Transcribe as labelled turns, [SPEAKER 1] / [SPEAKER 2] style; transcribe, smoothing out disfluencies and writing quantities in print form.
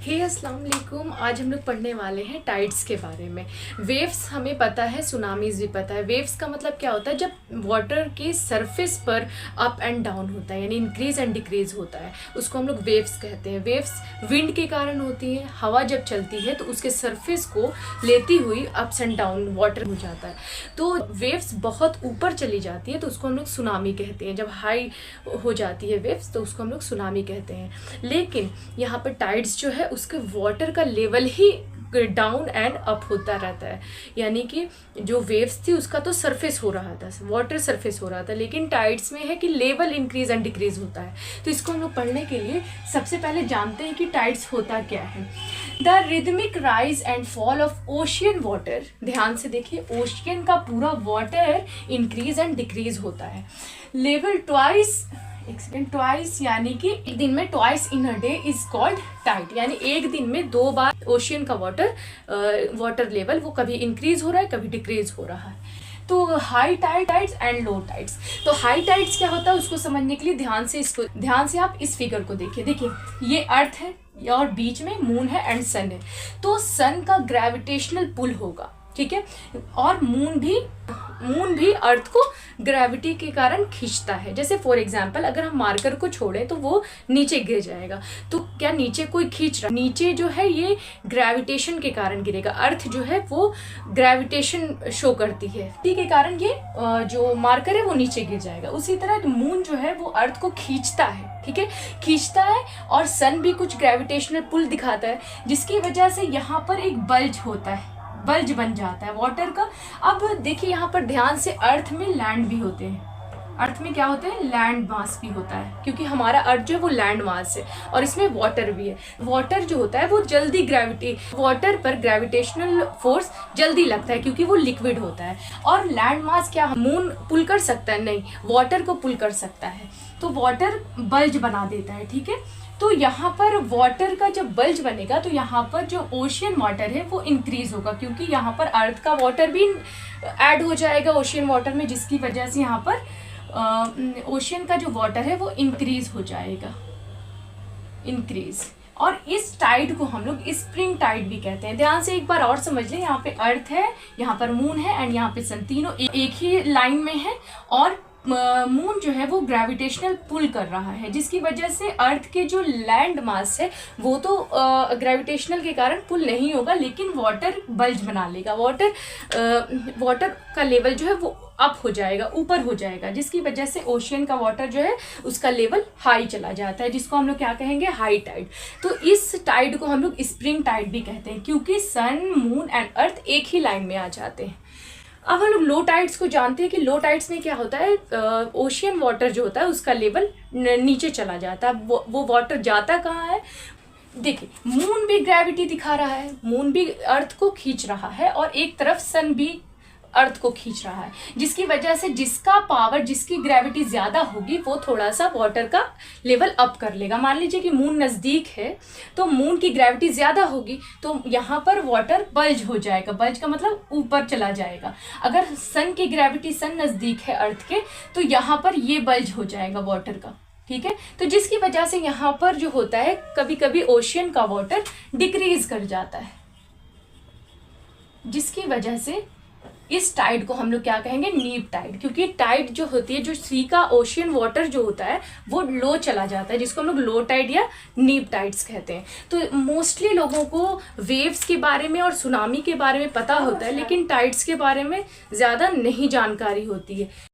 [SPEAKER 1] हे अस्सलाम वालेकुम। आज हम लोग पढ़ने वाले हैं टाइड्स के बारे में। वेव्स हमें पता है, सुनामीज भी पता है। वेव्स का मतलब क्या होता है? जब वाटर के सरफेस पर अप एंड डाउन होता है, यानी इंक्रीज एंड डिक्रीज होता है, उसको हम लोग वेव्स कहते हैं। वेव्स विंड के कारण होती है। हवा जब चलती है तो उसके सरफेस को लेती हुई अप्स एंड डाउन वाटर हो जाता है। तो वेव्स बहुत ऊपर चली जाती है तो उसको हम लोग सुनामी कहते हैं। जब हाई हो जाती है वेव्स तो उसको हम लोग सुनामी कहते हैं। लेकिन यहाँ पर टाइड्स जो है उसके वाटर का level he down and up होता रहता है। यानी कि जो वेव्स थी उसका तो सरफेस हो रहा था, वाटर सरफेस हो रहा था, लेकिन टाइड्स में है कि लेवल इंक्रीज एंड डिक्रीज होता है। तो इसको हम लोग पढ़ने के लिए सबसे पहले जानते हैं कि टाइड्स होता क्या है। The rhythmic rise and fall of ocean water, ध्यान से देखिए, ओशियन का पूरा वाटर इंक्रीज एंड डिक्रीज होता है। लेवल ट्वाइस यानी कि एक दिन में twice in a day is called tide, यानी एक दिन में 2 बार ओशियन का वाटर लेवल वो कभी इंक्रीज हो रहा है, कभी डिक्रीज हो रहा है। तो high tides and low tides. तो हाई टाइड्स क्या होता है उसको समझने के लिए ध्यान से आप इस फिगर को देखिए ये अर्थ है और बीच में मून है एंड सन है। तो सन का ग्रेविटेशनल पुल होगा, ठीक है, और मून भी अर्थ को ग्रेविटी के कारण खींचता है। जैसे फॉर एग्जांपल अगर हम मार्कर को छोड़ें तो वो नीचे गिर जाएगा, तो क्या नीचे कोई खींच रहा है? नीचे जो है ये ग्रेविटेशन के कारण गिरेगा। अर्थ जो है वो ग्रेविटेशन शो करती है, ठीक के कारण ये जो मार्कर है वो नीचे गिर जाएगा। उसी तरह मून जो है वो अर्थ को खींचता है, ठीक है, खींचता है, और सन भी कुछ ग्रेविटेशनल पुल दिखाता है, जिसकी वजह से यहाँ पर एक बल्ज बन जाता है वाटर का। अब देखिए यहाँ पर ध्यान से, अर्थ में लैंड भी होते हैं। अर्थ में क्या होते हैं? लैंड मास भी होता है, क्योंकि हमारा अर्थ जो है वो लैंड मास है, और इसमें वाटर भी है। वाटर जो होता है वो जल्दी वाटर पर ग्रेविटेशनल फोर्स जल्दी लगता है क्योंकि वो लिक्विड होता है। और लैंड मास क्या मून पुल कर सकता है? नहीं, वाटर को पुल कर सकता है। तो वाटर बल्ज बना देता है, ठीक है। तो यहाँ पर वाटर का जब बल्ज बनेगा तो यहाँ पर जो ओशियन वाटर है वो इंक्रीज होगा, क्योंकि यहाँ पर अर्थ का वाटर भी ऐड हो जाएगा ओशियन वाटर में, जिसकी वजह से यहाँ पर ओशियन का जो वाटर है वो इंक्रीज हो जाएगा, और इस टाइड को हम लोग स्प्रिंग टाइड भी कहते हैं। ध्यान से एक बार और समझ लें, यहाँ पे अर्थ है, यहाँ पर मून है एंड यहाँ पे सन, तीनों एक ही लाइन में है, और मून जो है वो ग्रेविटेशनल पुल कर रहा है, जिसकी वजह से अर्थ के जो लैंड मास है वो तो ग्रेविटेशनल के कारण पुल नहीं होगा, लेकिन वाटर बल्ज बना लेगा। वाटर का लेवल जो है वो अप हो जाएगा, ऊपर हो जाएगा, जिसकी वजह से ओशियन का वाटर जो है उसका लेवल हाई चला जाता है, जिसको हम लोग क्या कहेंगे? High tide. तो इस टाइड को हम लोग स्प्रिंग टाइड भी कहते हैं, क्योंकि सन, मून एंड अर्थ एक ही लाइन में आ जाते हैं। अब हम लोग लो टाइड्स को जानते हैं कि लो टाइड्स में क्या होता है? ओशियन वाटर जो होता है उसका लेवल नीचे चला जाता है। वो वाटर जाता कहाँ है? देखिए, मून भी ग्रेविटी दिखा रहा है, मून भी अर्थ को खींच रहा है, और एक तरफ सन भी अर्थ को खींच रहा है, जिसकी वजह से जिसकी ग्रेविटी ज्यादा होगी वो थोड़ा सा वाटर का लेवल अप कर लेगा। मान लीजिए कि मून नजदीक है तो मून की ग्रेविटी ज्यादा होगी तो यहाँ पर वाटर बल्ज हो जाएगा। बल्ज का मतलब ऊपर चला जाएगा। अगर सन की ग्रेविटी, सन नजदीक है अर्थ के, तो यहाँ पर ये बल्ज हो जाएगा वाटर का, ठीक है। तो जिसकी वजह से यहाँ पर जो होता है, कभी कभी ओशियन का वाटर डिक्रीज कर जाता है, जिसकी वजह से इस टाइड को हम लोग क्या कहेंगे? नीप टाइड। क्योंकि टाइड जो होती है, जो सी का ओशियन वाटर जो होता है वो लो चला जाता है, जिसको हम लोग लो टाइड या नीप टाइड्स कहते हैं। तो मोस्टली लोगों को वेव्स के बारे में और सुनामी के बारे में पता होता है, लेकिन टाइड्स के बारे में ज़्यादा नहीं जानकारी होती है।